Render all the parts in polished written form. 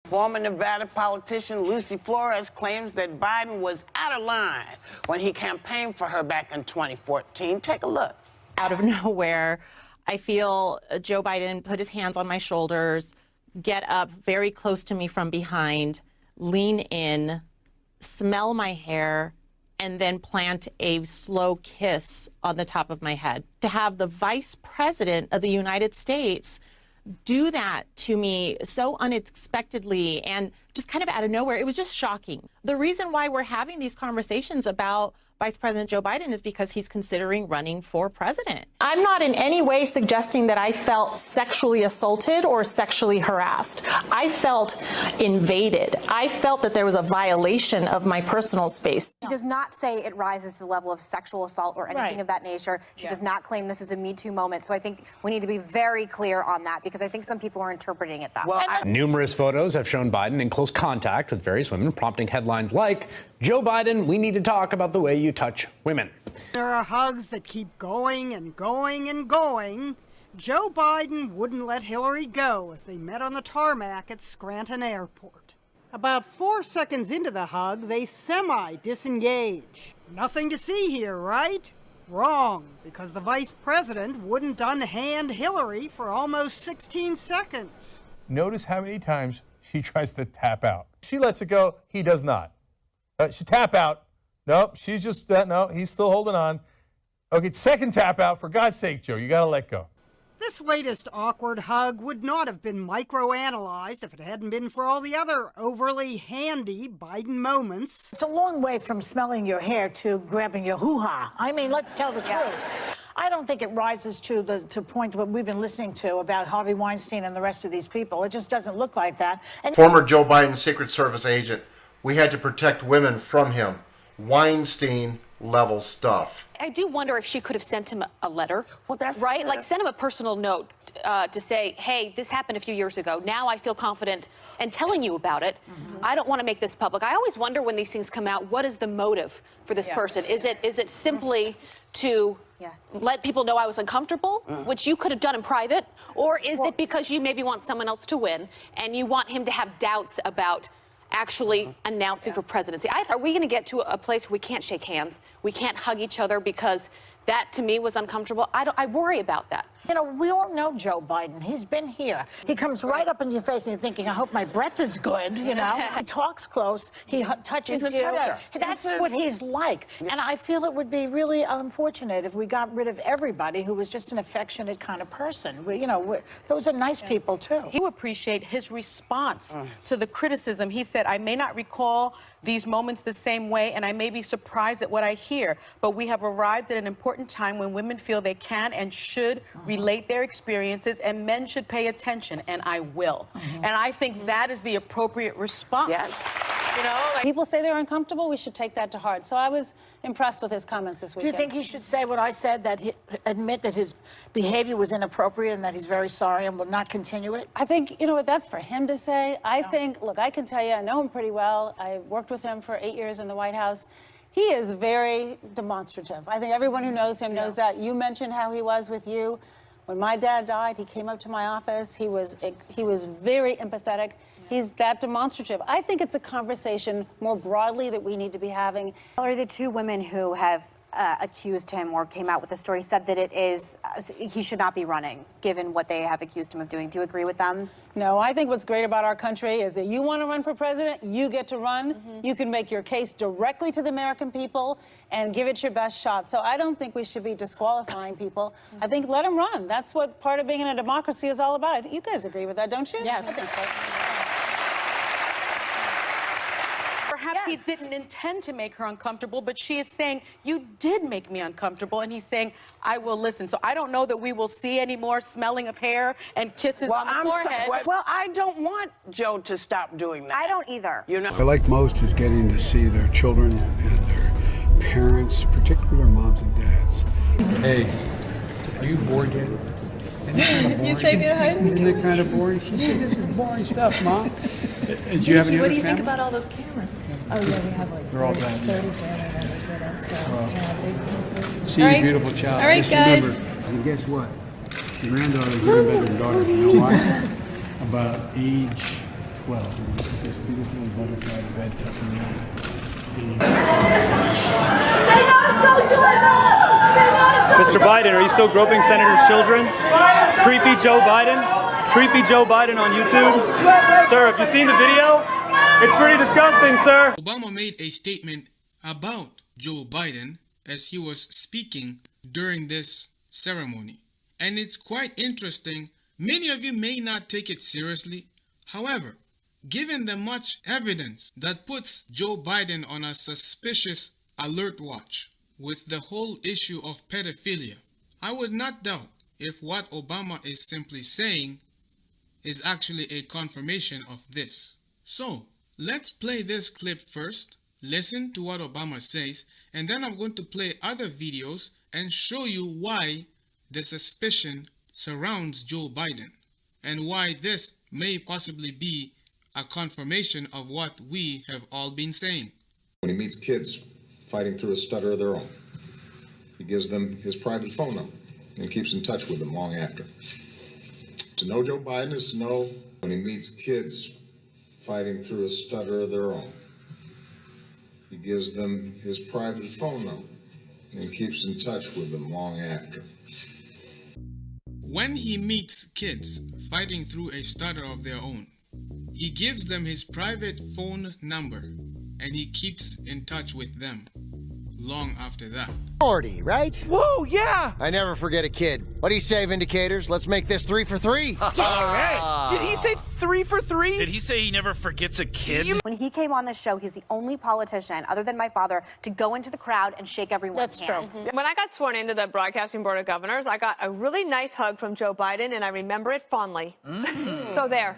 Former Nevada politician Lucy Flores claims that Biden was out of line when he campaigned for her back in 2014. Take a look. Out of nowhere, I feel Joe Biden put his hands on my shoulders, get up very close to me from behind, lean in, smell my hair, and then plant a slow kiss on the top of my head. To have the Vice President of the United States do that to me so unexpectedly and just kind of out of nowhere, it was just shocking. The reason why we're having these conversations about Vice President Joe Biden is because he's considering running for president. I'm not in any way suggesting that I felt sexually assaulted or sexually harassed. I felt invaded. I felt that there was a violation of my personal space. She does not say it rises to the level of sexual assault or anything of that nature. She does not claim this is a Me Too moment. So I think we need to be very clear on that because I think some people are interpreting it that way. Numerous photos have shown Biden in close contact with various women, prompting headlines like, Joe Biden, we need to talk about the way you touch women. There are hugs that keep going and going and going. Joe Biden wouldn't let Hillary go as they met on the tarmac at Scranton Airport. About 4 seconds into the hug, they semi-disengage. Nothing to see here, right? Wrong, because the vice president wouldn't unhand Hillary for almost 16 seconds. Notice how many times she tries to tap out. She lets it go, he does not. She tap out. Nope, she's just, no, he's still holding on. Okay, second tap out. For God's sake, Joe, you got to let go. This latest awkward hug would not have been microanalyzed if it hadn't been for all the other overly handy Biden moments. It's a long way from smelling your hair to grabbing your hoo-ha. I mean, let's tell the truth. I don't think it rises to the point what we've been listening to about Harvey Weinstein and the rest of these people. It just doesn't look like that. And former Joe Biden Secret Service agent, we had to protect women from him. Weinstein-level stuff. I do wonder if she could have sent him a letter, well, that's right? Like send him a personal note to say, hey, this happened a few years ago. Now I feel confident in telling you about it. I don't want to make this public. I always wonder when these things come out, what is the motive for this person? Is it simply to let people know I was uncomfortable, which you could have done in private? Or is it because you maybe want someone else to win and you want him to have doubts about actually announcing for presidency? Are we going to get to a place where we can't shake hands, we can't hug each other because that to me was uncomfortable? I worry about that. you know, we all know Joe Biden. He's been here. He comes right up in your face and you're thinking, I hope my breath is good, you know. He talks close. He touches you. That's what he's like. And I feel it would be really unfortunate if we got rid of everybody who was just an affectionate kind of person. Those are nice people, too. You appreciate his response to the criticism. He said, I may not recall these moments the same way, and I may be surprised at what I hear, but we have arrived at an important time when women feel they can and should relate their experiences, and men should pay attention, and I will. And I think that is the appropriate response. Yes. You know, like, people say they're uncomfortable, we should take that to heart. So I was impressed with his comments this weekend. Do you think he should say what I said, that admit that his behavior was inappropriate and that he's very sorry and will not continue it? I think, you know what, that's for him to say. I think, look, I can tell you, I know him pretty well. I worked with him for 8 years in the White House. He is very demonstrative. I think everyone who knows him knows that. You mentioned how he was with you. When my dad died, he came up to my office. He was very empathetic. He's that demonstrative. I think it's a conversation more broadly that we need to be having. Valerie, the two women who have accused him or came out with the story said that it is, he should not be running, given what they have accused him of doing. Do you agree with them? No, I think what's great about our country is that you want to run for president, you get to run. You can make your case directly to the American people and give it your best shot. So I don't think we should be disqualifying people. I think let them run. That's what part of being in a democracy is all about. I think you guys agree with that, don't you? Yes. I think so. Perhaps he didn't intend to make her uncomfortable, but she is saying, you did make me uncomfortable, and he's saying, I will listen. So I don't know that we will see any more smelling of hair and kisses on the forehead. Well, I don't want Joe to stop doing that. I don't either. You know? What I like most is getting to see their children and their parents, particularly their moms and dads. Hey, are you bored yet? You say good hiding? Isn't it kind of boring? She said, this is boring stuff, Mom. Do you have any What other do you think family? about all those cameras? Oh, yeah, we have like 30 family members with us. So, yeah, See your beautiful child. All right, Just guys. Remember, and guess what? Your granddaughter's even better than daughter. You know why? About age well. This beautiful butterfly bed tucking in. Mr. Biden, are you still groping senators' children? Creepy Joe Biden? Creepy Joe Biden on YouTube? Sir, have you seen the video? It's pretty disgusting, sir. Obama made a statement about Joe Biden as he was speaking during this ceremony. And it's quite interesting. Many of you may not take it seriously. However, given the much evidence that puts Joe Biden on a suspicious alert watch with the whole issue of pedophilia, I would not doubt if what Obama is simply saying is actually a confirmation of this. So, let's play this clip first, listen to what Obama says, and then I'm going to play other videos and show you why the suspicion surrounds Joe Biden and why this may possibly be a confirmation of what we have all been saying. When he meets kids fighting through a stutter of their own, he gives them his private phone number and keeps in touch with them long after. To know Joe Biden is to know when he meets kids fighting through a stutter of their own, he gives them his private phone number and keeps in touch with them long after. When he meets kids fighting through a stutter of their own, he gives them his private phone number and he keeps in touch with them long after that. Right? Whoa, yeah! I never forget a kid. What do you say, Vindicators? Let's make this 3 for 3. Yes! All right. Did he say 3 for 3? Did he say he never forgets a kid? When he came on this show, he's the only politician, other than my father, to go into the crowd and shake everyone's hand. True. When I got sworn into the Broadcasting Board of Governors, I got a really nice hug from Joe Biden, and I remember it fondly. So there.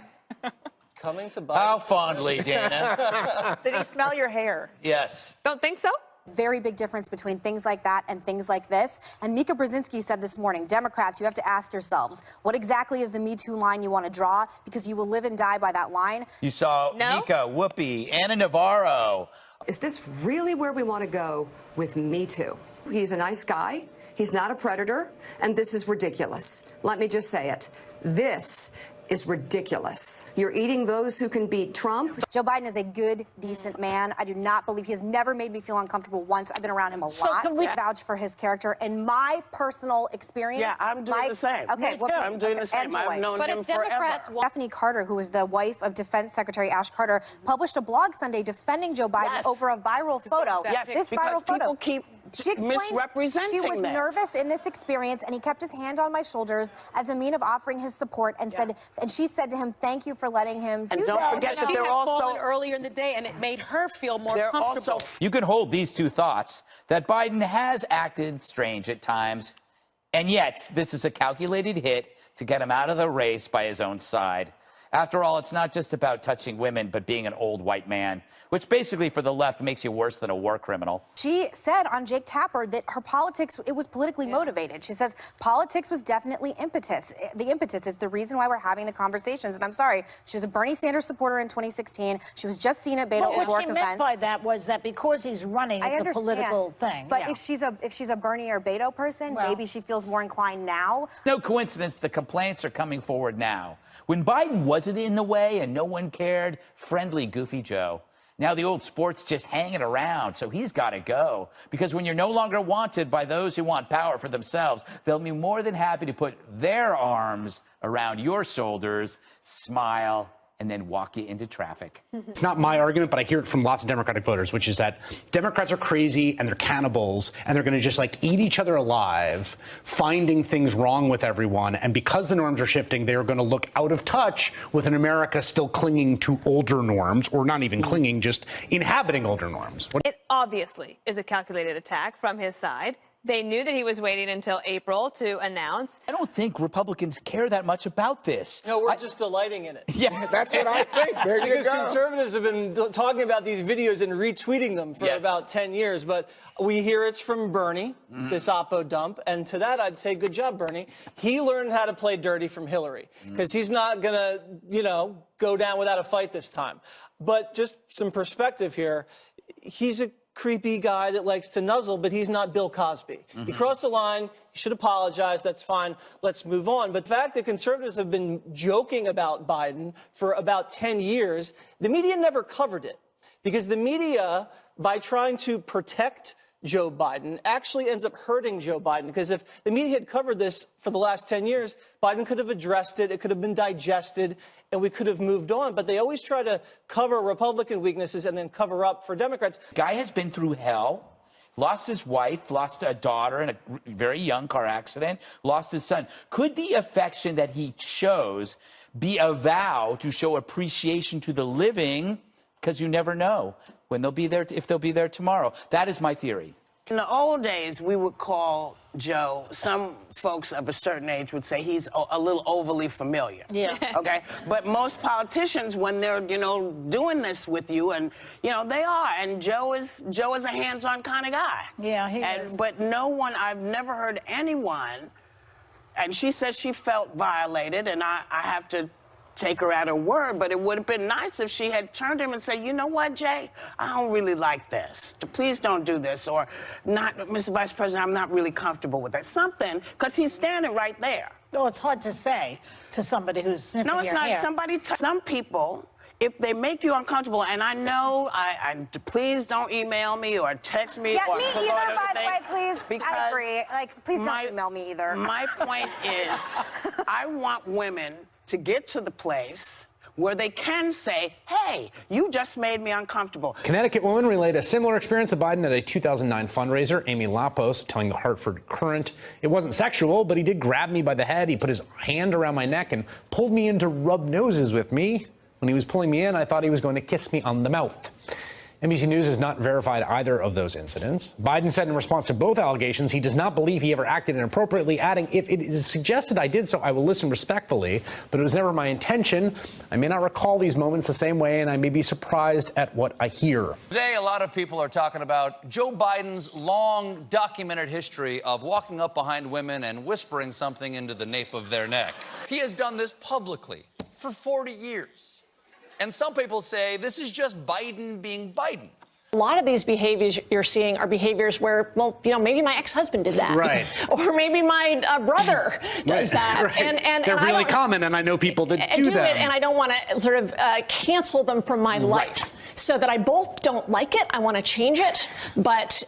Coming to Biden. How fondly, Dana? Did he smell your hair? Yes. Don't think so? Very big difference between things like that and things like this. And Mika Brzezinski said this morning, Democrats, you have to ask yourselves, what exactly is the Me Too line you want to draw? Because you will live and die by that line. You saw Mika, Whoopi, Anna Navarro. Is this really where we want to go with Me Too? He's a nice guy. He's not a predator. And this is ridiculous. Let me just say it. This is ridiculous. You're eating those who can beat Trump. Joe Biden is a good, decent man. I do not believe he has never made me feel uncomfortable once. I've been around him a lot. Can we vouch for his character? In my personal experience, yeah, I'm doing the same. Okay, I'm doing the same. I've known him forever. Stephanie Carter, who is the wife of Defense Secretary Ash Carter, published a blog Sunday defending Joe Biden over a viral photo. Yes, this because viral photo. People keep She explained misrepresenting she was this. nervous in this experience, and he kept his hand on my shoulders as a mean of offering his support, and said, and she said to him, "Thank you for letting him do don't that." forget that She they're had also fallen earlier in the day, and it made her feel more comfortable. You can hold these two thoughts, that Biden has acted strange at times, and yet this is a calculated hit to get him out of the race by his own side. After all, it's not just about touching women, but being an old white man, which basically for the left makes you worse than a war criminal. She said on Jake Tapper that her politics, it was politically motivated. She says politics was definitely impetus. The impetus is the reason why we're having the conversations. And I'm sorry, she was a Bernie Sanders supporter in 2016. She was just seen at Beto O'Rourke What she meant events. by that was that because he's running, it's a political thing. But if she's a Bernie or Beto person, maybe she feels more inclined now. No coincidence the complaints are coming forward now. When Biden wasn't in the way and no one cared, friendly, goofy Joe. Now the old sport's just hanging around, so he's got to go. Because when you're no longer wanted by those who want power for themselves, they'll be more than happy to put their arms around your shoulders, smile, and then walk you into traffic. It's not my argument, but I hear it from lots of Democratic voters, which is that Democrats are crazy and they're cannibals and they're going to just like eat each other alive, finding things wrong with everyone. And because the norms are shifting, they are going to look out of touch with an America still clinging to older norms, or not even clinging, just inhabiting older norms. It obviously is a calculated attack from his side. They knew that he was waiting until April to announce. I don't think Republicans care that much about this. No, we're just delighting in it. Yeah, That's what I think. There you Because go. conservatives have been talking about these videos and retweeting them for about 10 years. But we hear it's from Bernie, this Oppo dump. And to that, I'd say, good job, Bernie. He learned how to play dirty from Hillary. Because he's not going to, go down without a fight this time. But just some perspective here. He's a creepy guy that likes to nuzzle, but he's not Bill Cosby. He crossed the line. He should apologize. That's fine. Let's move on. But the fact that conservatives have been joking about Biden for about 10 years, the media never covered it. Because the media, by trying to protect Joe Biden, actually ends up hurting Joe Biden. Because if the media had covered this for the last 10 years, Biden could have addressed it, it could have been digested, and we could have moved on. But they always try to cover Republican weaknesses and then cover up for Democrats. Guy has been through hell. Lost his wife, lost a daughter in a very young car accident, lost his son. Could the affection that he shows be a vow to show appreciation to the living? Because you never know when they'll be there, if they'll be there tomorrow. That is my theory. In the old days, we would call Joe, some folks of a certain age would say he's a little overly familiar. Yeah. Okay? But most politicians, when they're, doing this with you, and, they are. And Joe is a hands-on kind of guy. Yeah, he is. But no one, I've never heard anyone, and she says she felt violated, and I have to take her at her word, but it would have been nice if she had turned to him and said, you know what, Jay, I don't really like this. Please don't do this. Or, not, Mr. Vice President, I'm not really comfortable with that. Something, because he's standing right there. Oh, it's hard to say to somebody who's sniffing No, it's your not. hair. Some people, if they make you uncomfortable, and I know, please don't email me or text me. Yeah, or me promote either, by the anything, way, please. because I agree. Please don't email me either. My point is, I want women to get to the place where they can say, hey, you just made me uncomfortable. Connecticut woman relayed a similar experience to Biden at a 2009 fundraiser. Amy Lappos telling the Hartford Courant, it wasn't sexual, but he did grab me by the head. He put his hand around my neck and pulled me in to rub noses with me. When he was pulling me in, I thought he was going to kiss me on the mouth. NBC News has not verified either of those incidents. Biden said in response to both allegations he does not believe he ever acted inappropriately, adding, if it is suggested I did so, I will listen respectfully, but it was never my intention. I may not recall these moments the same way, and I may be surprised at what I hear. Today, a lot of people are talking about Joe Biden's long documented history of walking up behind women and whispering something into the nape of their neck. He has done this publicly for 40 years. And some people say this is just Biden being Biden. A lot of these behaviors you're seeing are behaviors where, well, maybe my ex-husband did that. Right. Or maybe my brother does that. Right. And they're really common, and I know people that do them. And I don't want to sort of cancel them from my life. So that I both don't like it, I want to change it. But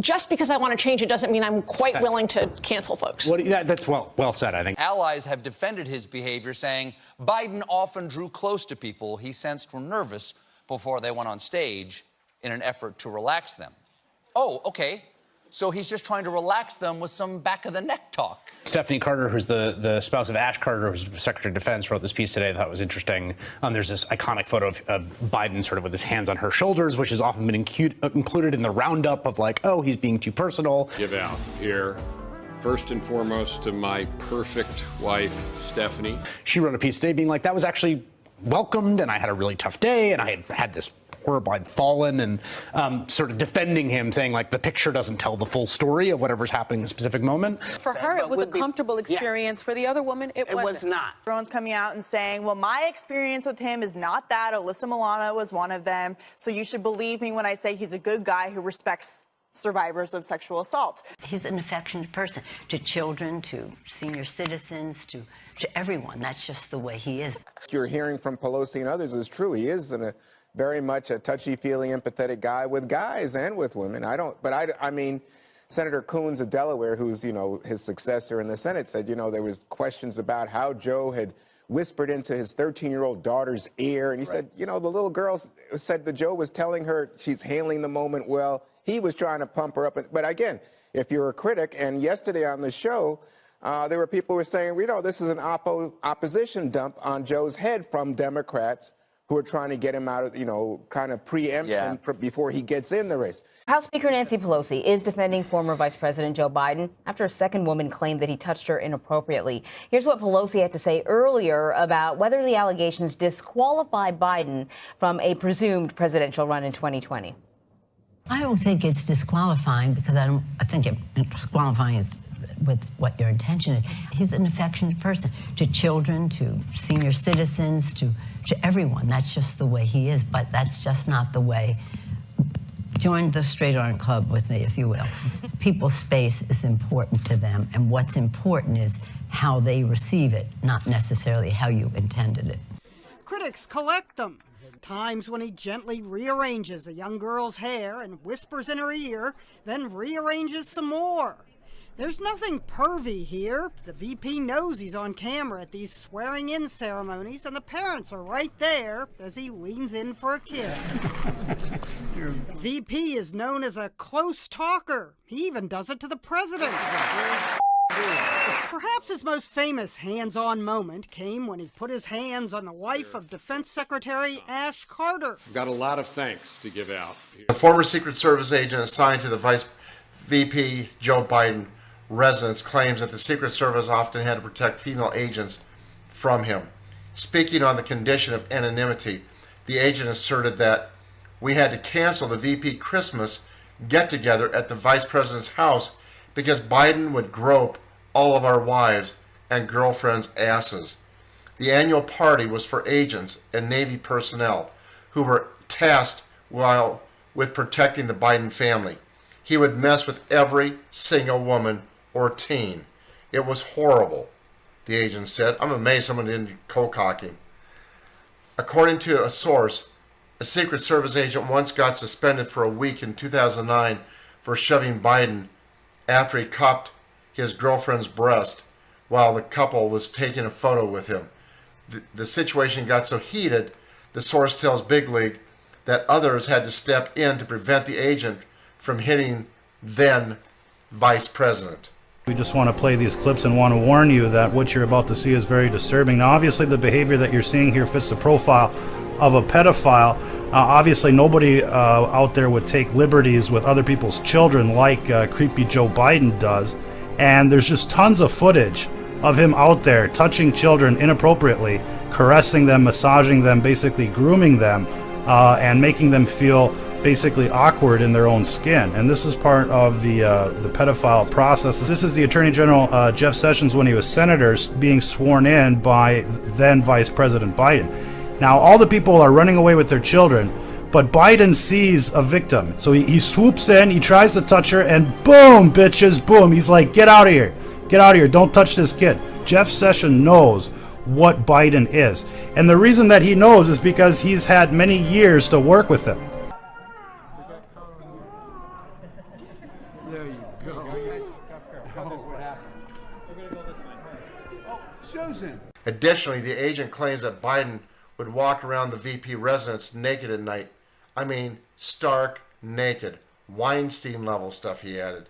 just because I want to change it doesn't mean I'm quite willing to cancel folks. That's well said, I think. Allies have defended his behavior, saying Biden often drew close to people he sensed were nervous before they went on stage in an effort to relax them. Oh, okay. So he's just trying to relax them with some back-of-the-neck talk. Stephanie Carter, who's the spouse of Ash Carter, who's Secretary of Defense, wrote this piece today that I thought was interesting. There's this iconic photo of Biden sort of with his hands on her shoulders, which has often been included in the roundup of like, oh, he's being too personal. Give out here. First and foremost to my perfect wife, Stephanie. She wrote a piece today being like, that was actually welcomed, and I had a really tough day, and I had this horrible, I'd fallen, and sort of defending him, saying like the picture doesn't tell the full story of whatever's happening in a specific moment. For her, it was a comfortable experience. For the other woman, it wasn't. was not. Everyone's coming out and saying, well, my experience with him is not that. Alyssa Milano was one of them. So you should believe me when I say he's a good guy who respects survivors of sexual assault. He's an affectionate person to children, to senior citizens, to everyone. That's just the way he is. You're hearing from Pelosi and others is true. He is very much a touchy-feely, empathetic guy with guys and with women. I mean, Senator Coons of Delaware, who's, his successor in the Senate, said, there was questions about how Joe had whispered into his 13-year-old daughter's ear. And he said, the little girl said that Joe was telling her she's handling the moment well. He was trying to pump her up. But again, if you're a critic, and yesterday on the show, there were people who were saying, this is an opposition dump on Joe's head from Democrats who are trying to get him out of, kind of preempt him before he gets in the race. House Speaker Nancy Pelosi is defending former Vice President Joe Biden after a second woman claimed that he touched her inappropriately. Here's what Pelosi had to say earlier about whether the allegations disqualify Biden from a presumed presidential run in 2020. I don't think it's disqualifying because I think disqualifying is with what your intention is. He's an affectionate person to children, to senior citizens, to everyone. That's just the way he is, but that's just not the way Join the Straight Arm Club with me, if you will. People's space is important to them, and what's important is how they receive it, not necessarily how you intended it. Critics collect them. Times when he gently rearranges a young girl's hair and whispers in her ear, then rearranges some more. There's nothing pervy here. The VP knows he's on camera at these swearing-in ceremonies, and the parents are right there as he leans in for a kiss. The VP is known as a close talker. He even does it to the president. Perhaps his most famous hands-on moment came when he put his hands on the wife of Defense Secretary Ash Carter. Got a lot of thanks to give out. The former Secret Service agent assigned to the Vice VP Joe Biden residence claims that the Secret Service often had to protect female agents from him. Speaking on the condition of anonymity, the agent asserted that we had to cancel the VP Christmas get-together at the Vice President's house because Biden would grope all of our wives and girlfriends' asses. The annual party was for agents and Navy personnel who were tasked with protecting the Biden family. He would mess with every single woman or teen. It was horrible, the agent said. I'm amazed someone didn't co-cock him. According to a source, a Secret Service agent once got suspended for a week in 2009 for shoving Biden after he cupped his girlfriend's breast while the couple was taking a photo with him. The situation got so heated, the source tells Big League that others had to step in to prevent the agent from hitting then Vice President. We just want to play these clips and want to warn you that what you're about to see is very disturbing. Now, obviously, the behavior that you're seeing here fits the profile of a pedophile. Obviously, nobody out there would take liberties with other people's children like creepy Joe Biden does. And there's just tons of footage of him out there touching children inappropriately, caressing them, massaging them, basically grooming them, and making them feel basically awkward in their own skin. And this is part of the pedophile process. This is the Attorney General Jeff Sessions when he was senator being sworn in by then Vice President Biden. Now all the people are running away with their children, but Biden sees a victim. So he swoops in, he tries to touch her, and boom, bitches, boom. He's like, get out of here. Get out of here. Don't touch this kid. Jeff Sessions knows what Biden is. And the reason that he knows is because he's had many years to work with him. There you go. Susan. Additionally, the agent claims that Biden would walk around the VP residence naked at night. I mean, stark naked. Weinstein level stuff, he added.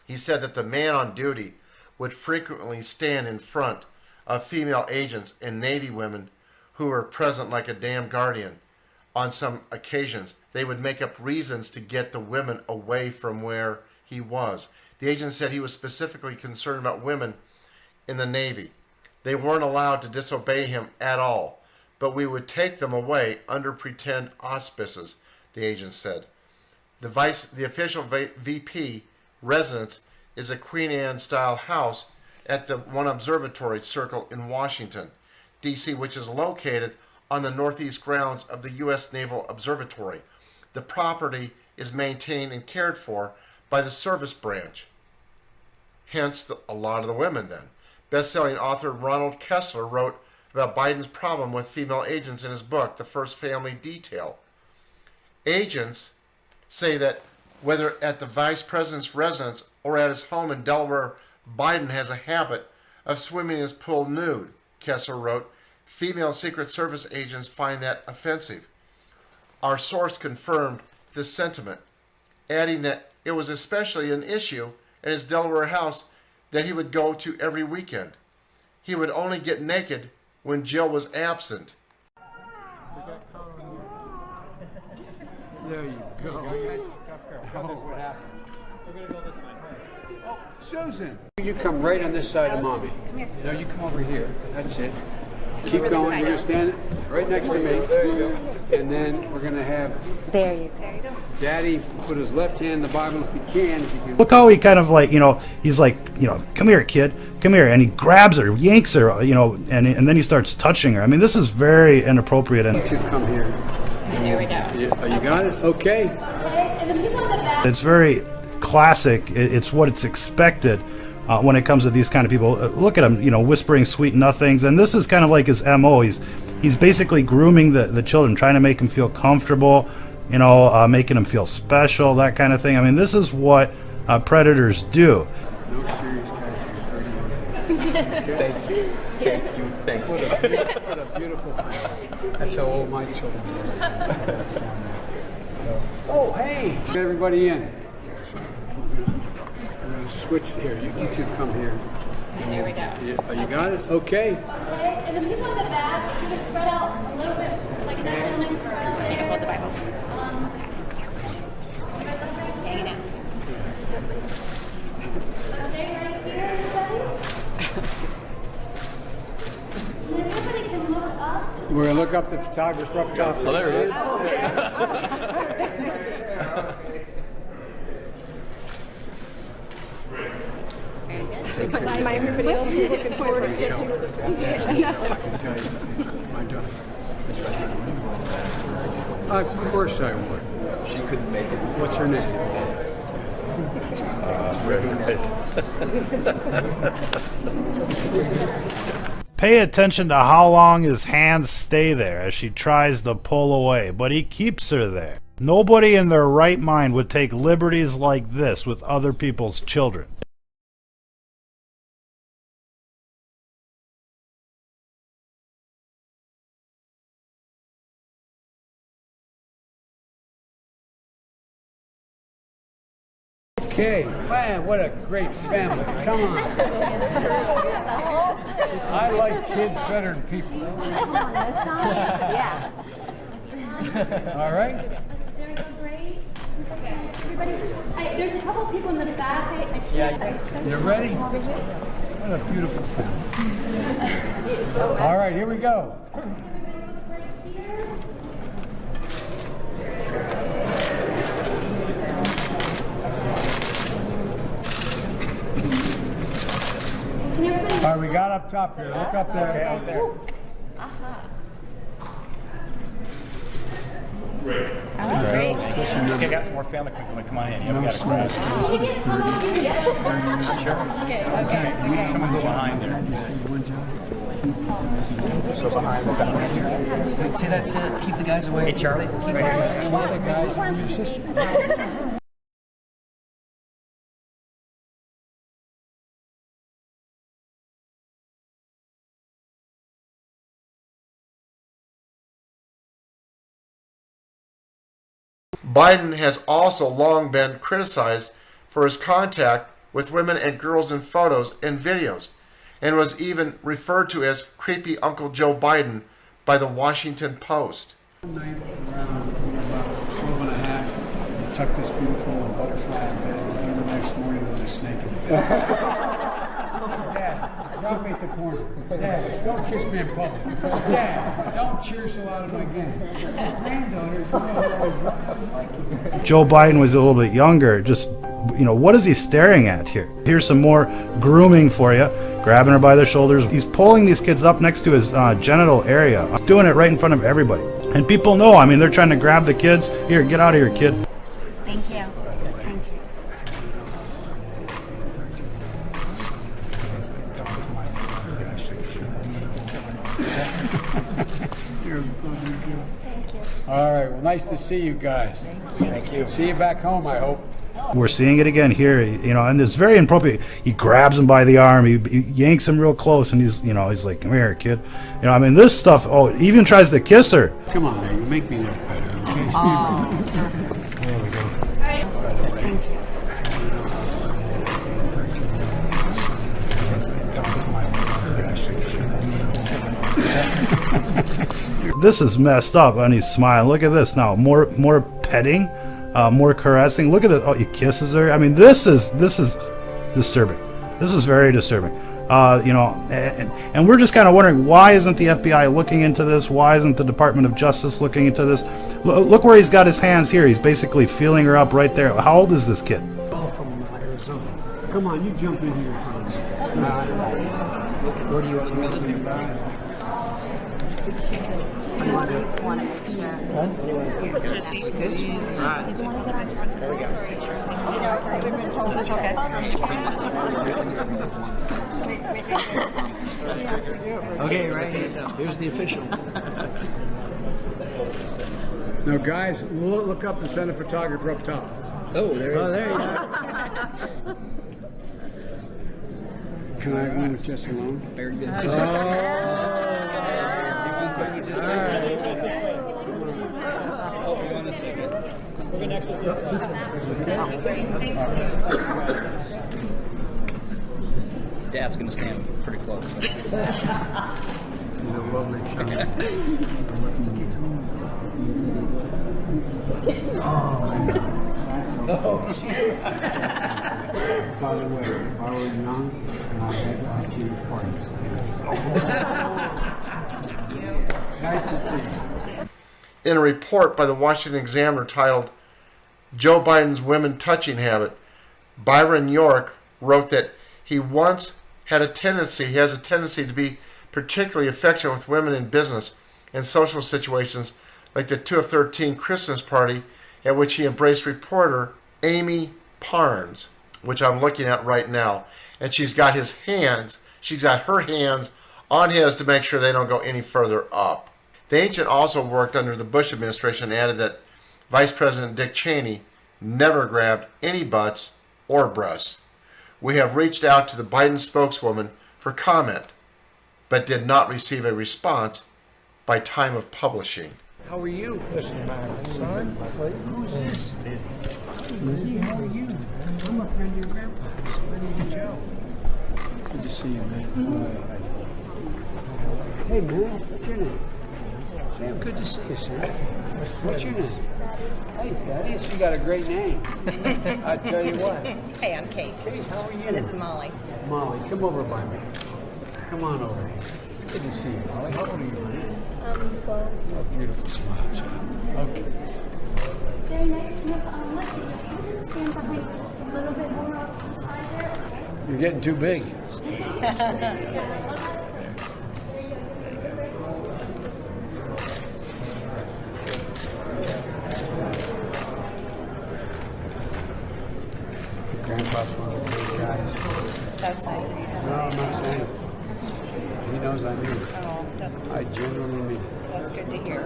He said that the man on duty would frequently stand in front of female agents and Navy women who were present like a damn guardian. On some occasions, they would make up reasons to get the women away from where he was. The agent said he was specifically concerned about women in the Navy. They weren't allowed to disobey him at all, but we would take them away under pretend auspices, the agent said. The official VP residence is a Queen Anne-style house at the One Observatory Circle in Washington, D.C., which is located on the northeast grounds of the U.S. Naval Observatory. The property is maintained and cared for by the service branch. Hence, a lot of the women then. Best-selling author Ronald Kessler wrote about Biden's problem with female agents in his book, The First Family Detail. Agents say that whether at the vice president's residence or at his home in Delaware, Biden has a habit of swimming in his pool nude, Kessler wrote. Female Secret Service agents find that offensive. Our source confirmed this sentiment, adding that it was especially an issue at his Delaware house that he would go to every weekend. He would only get naked when Jill was absent. There you go. What happened? We're going to go this way. Oh, Susan. You come right on this side of Mommy. No, you come over here. That's it. Keep going. You're going to stand right next to me. There you go. And then we're going to have... There you go. Daddy put his left hand in the Bible if he can. Look how he kind of like, he's like, come here, kid, come here. And he grabs her, yanks her, and then he starts touching her. I mean, this is very inappropriate. You should come here. There we go. You got it? Okay. It's very classic. It's what it's expected when it comes to these kind of people. Look at him, you know, whispering sweet nothings. And this is kind of like his MO. He's basically grooming the children, trying to make them feel comfortable, you know, making them feel special, that kind of thing. I mean, this is what predators do. No serious casualty. Thank you. Thank you. What a beautiful thing. That's how old my children are. Oh, hey! Get everybody in. I'm going to switch here. You two come here. There we go. You got it? Okay. Okay, and the people in the back, you can spread out a little bit, like that gentleman can spread out. You can hold the Bible. Hang it down. Okay, right here, everybody. And everybody can look up. We're going to look up the photographer up top. Oh, there he is. Everybody else is looking forward to it. I can tell you, my daughter. Of course I would. She couldn't make it. What's her name? Pay attention to how long his hands stay there as she tries to pull away, but he keeps her there. Nobody in their right mind would take liberties like this with other people's children. Okay, man, what a great family. Come on. I like kids better than people. Yeah. All right? There we go, great. Okay, everybody, there's a couple people in the back. I can't. You ready? What a beautiful family. All right, here we go. All right, we got up top here. Look up there. Okay, up there. Great. Great. Okay, got some more family. Come on in. Yeah, we got a crowd. Sure. Okay. Someone go behind there. So behind the fence. Say that to keep the guys away. Hey, Charlie. Keep Right here. Guys, and your sister. Biden has also long been criticized for his contact with women and girls in photos and videos, and was even referred to as creepy Uncle Joe Biden by the Washington Post. One night around about 12 and a half, they tucked this beautiful little butterfly in bed, and then the next morning there's a snake in the bed. Dad, drop me at the corner. Dad, don't kiss me in public. Dad, don't cheer so loud at my game. Granddaughters, Joe Biden was a little bit younger. Just, you know, what is he staring at here? Here's some more grooming for you. Grabbing her by the shoulders. He's pulling these kids up next to his genital area. Doing it right in front of everybody. And people know, I mean, they're trying to grab the kids. Here, get out of here, kid. Thank you. Thank you. All right, well, nice to see you guys. Thank you. See you back home, I hope. We're seeing it again here, you know, and it's very inappropriate. He grabs him by the arm, he yanks him real close, and he's like, come here, kid. You know, I mean, this stuff, oh, he even tries to kiss her. Come on, man, you make me look better, okay? There we go. Thank you. This is messed up, and he's smiling. Look at this now. More petting, more caressing. Look at this. Oh, he kisses her. I mean, this is disturbing. This is very disturbing. You know, and we're just kind of wondering, why isn't the FBI looking into this? Why isn't the Department of Justice looking into this? Look where he's got his hands here. He's basically feeling her up right there. How old is this kid? Come on, you jump in here. Where do you want to go? What do you want to do? Want to make sure. Huh? Did you want to get vice president? There we go. Okay, right here. Here's the official. Now, guys, look up and send a photographer up top. Oh, there you go. Can I go with Jess alone? Very good. Dad's going to stand pretty close. So. She's a lovely child. Oh, by the way, if I were young, I'd have to choose parties. Nice to see you. In a report by the Washington Examiner titled Joe Biden's Women Touching Habit, Byron York wrote that he has a tendency to be particularly affectionate with women in business and social situations like the 2 of 13 Christmas party at which he embraced reporter Amy Parnes, which I'm looking at right now. And she's got her hands on his to make sure they don't go any further up. The agent also worked under the Bush administration and added that Vice President Dick Cheney never grabbed any butts or breasts. We have reached out to the Biden spokeswoman for comment, but did not receive a response by time of publishing. How are you? Listen, man, son. Who's this? Lizzie, how are you? I'm a friend of your grandpa. My name's Joe. Good to see you, man. Hey, man, what's your name? Sam, good to see you, Sam. What's your name? Hey, Thaddeus, you got a great name. I tell you what. Hey, I'm Kate. Kate, how are you? And this is Molly. Molly, come over by me. Come on over here. Good to see you, Molly. How old are you, man? 12. Oh, beautiful smile, child. Okay. Very nice. Let's stand behind you just a little bit more off the side there. You're getting too big. Grandpa's one of the big guys. That's nice of you to say. No, I'm not saying it. He knows I mean it. Oh, I genuinely mean it. that's good to hear.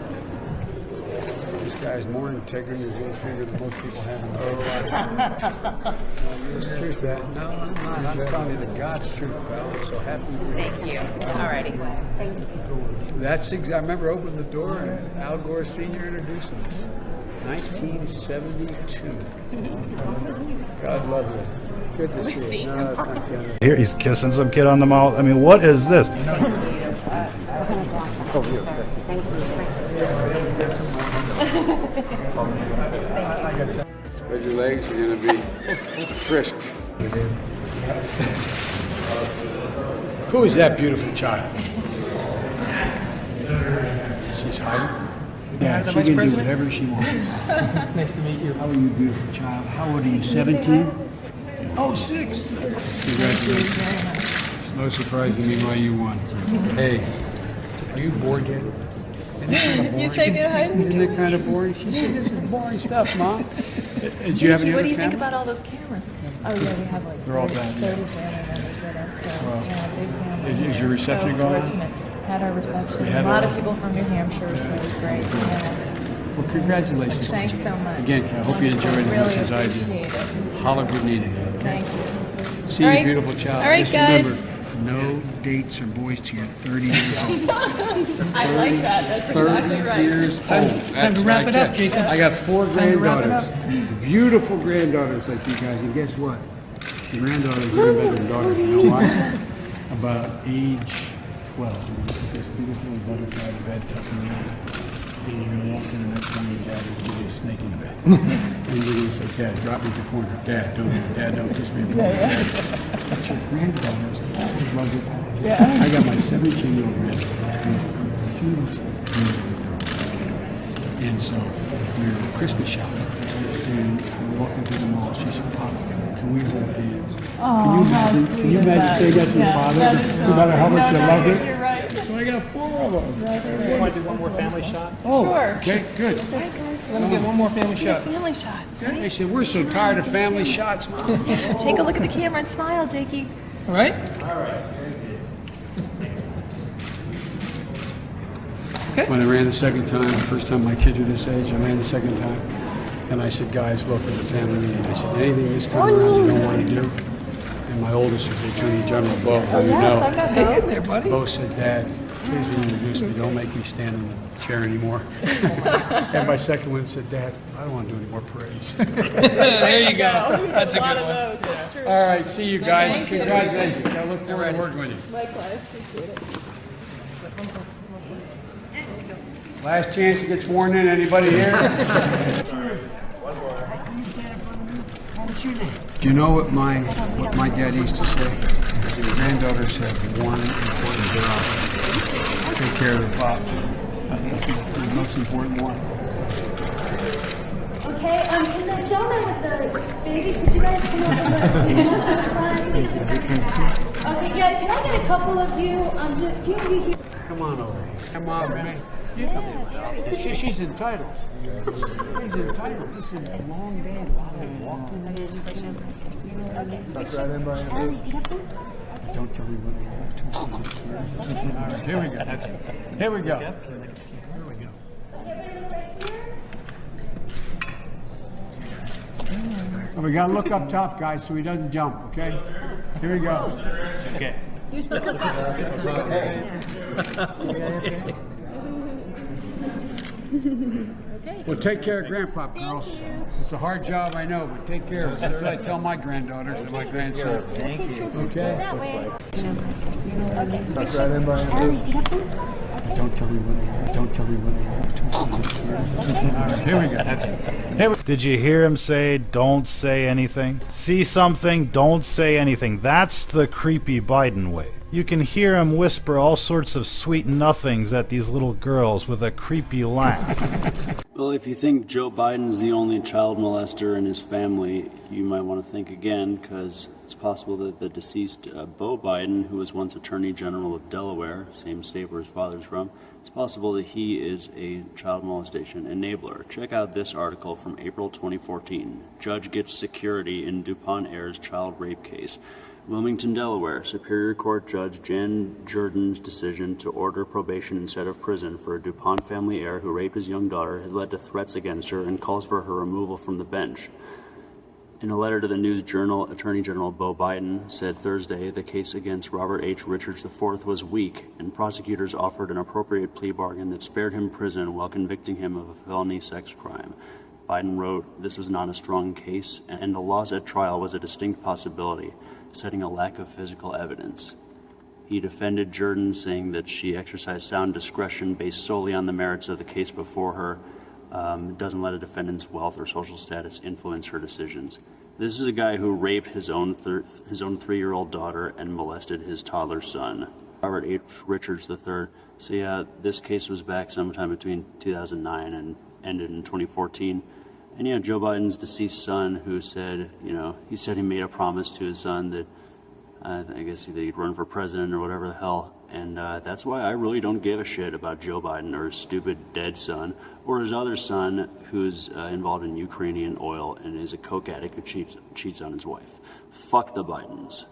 This guy's more integrity in his little finger than most people have in their life. It's the truth, Dad. No, I'm not. I'm telling you the God's truth, pal. I'm so happy with you. Thank you. All righty. Thank you. I remember opening the door and Al Gore Sr. introduced me. 1972. God love you. Good to see you. No, thank you. Here he's kissing some kid on the mouth. I mean, what is this? Spread your legs, you're going to be frisked. Who is that beautiful child? She's hiding? Yeah, she can do whatever she wants. Nice to meet you. How are you, beautiful child? How old are you, 17? Oh, 6. Congratulations. It's no surprise to me why you won. Hey, are you bored yet? You say good hi? Isn't it kind of boring? She said, this is boring stuff, Mom. Do you have any What other do you think family? about all those cameras? Oh, yeah, we have like They're all 30 bad, family yeah. members with us. So, Well, yeah, big family. is your reception going on? Fortunate. Had our reception. You A had lot one? of people from New Hampshire, so it was great. Yeah. Well, congratulations. Thanks so much. Again, I hope you enjoyed it as Really much as I appreciate did. it. Holler if you need it, okay? Thank you. See All you, right. beautiful child. All right, Just guys. remember, no dates or boys till you're 30 years old. I like that. That's 30 exactly right. years old. Time That's to wrap what it I up, said. Jacob. I got 4 Time to wrap it granddaughters. Beautiful granddaughters like you guys. And guess what? The granddaughters are even better than daughters. You know why? About age 12. This beautiful butterfly bed tucking me in. And you're going to walk in the next time your dad will give you a snake in the bed. And you're going to say, Dad, drop me at the corner. Dad, don't do it. Dad, don't kiss me. But your granddaughters always love your eyes. Yeah. I got my 17-year-old granddaughter. Who's a beautiful, beautiful girl. And so we were Christmas shopping. And we're walking through the mall. She said, Papa, can we hold hands? Oh, Can you imagine saying that to your father? No matter how much you love it? You're right. I got 4 of them. You want to do one more family shot? Oh, Sure. okay, good. All right, guys. Let me get one more family shot. Family shot. They said, we're so tired of family shots, Mom. Take a look at the camera and smile, Jakey. All right? When I ran the second time, the first time my kids were this age, I ran the second time. And I said, guys, look, at the family meeting. I said, anything this time around you don't want to do? And my oldest was the Attorney General, Beau, who you know. I got Beau. There, buddy. Beau said, Dad, please introduce me. Don't make me stand in the chair anymore. And my second one said, Dad, I don't want to do any more parades. There you go. That's a lot good of one. those. That's true. All right, see you guys. Thank you. Congratulations. I look forward to working with you. Likewise. Appreciate it. Last chance to get sworn in. Anybody here? Do you know what my dad used to say? Your granddaughters have one important job. Take care of the pop. The most important one. Okay, can the gentleman with the baby, could you guys come over to the front? Okay, yeah, can I get a couple of you, just a few of you here? Come on over. Come on, man. She's entitled. She's entitled. This is a long day. A lot of walking. That's right in by you. Don't tell me what we have to. All right, here we go. That's it. Here we go. Here we go. Well, we gotta look up top, guys, so he doesn't jump. Okay. Here we go. Okay. You're supposed to look up. Well, take care of Grandpa, girls. It's a hard job, I know, but take care of it. That's what I tell my granddaughters and my grandson. Thank you. Okay? That way. That's right in by you. Don't tell me what. Don't tell me what. All right, here we go. That's it. Here we Did you hear him say, don't say anything? See something, don't say anything. That's the creepy Biden way. You can hear him whisper all sorts of sweet nothings at these little girls with a creepy laugh. Well, if you think Joe Biden's the only child molester in his family, you might want to think again, because it's possible that the deceased Beau Biden, who was once Attorney General of Delaware, same state where his father's from, it's possible that he is a child molestation enabler. Check out this article from April 2014. Judge gets security in DuPont Air's child rape case. Wilmington, Delaware, Superior Court Judge Jan Jordan's decision to order probation instead of prison for a DuPont family heir who raped his young daughter has led to threats against her and calls for her removal from the bench. In a letter to the News Journal, Attorney General Beau Biden said Thursday the case against Robert H. Richards IV was weak, and prosecutors offered an appropriate plea bargain that spared him prison while convicting him of a felony sex crime. Biden wrote, "This was not a strong case, and the loss at trial was a distinct possibility, citing a lack of physical evidence." He defended Jordan, saying that she exercised sound discretion based solely on the merits of the case before her, doesn't let a defendant's wealth or social status influence her decisions. This is a guy who raped his own 3-year-old daughter and molested his toddler son. Robert H. Richards III. So yeah, this case was back sometime between 2009 and ended in 2014. And yeah, Joe Biden's deceased son, who said, he said he made a promise to his son that I guess that he'd run for president or whatever the hell. And that's why I really don't give a shit about Joe Biden or his stupid dead son or his other son who's involved in Ukrainian oil and is a coke addict who cheats on his wife. Fuck the Bidens.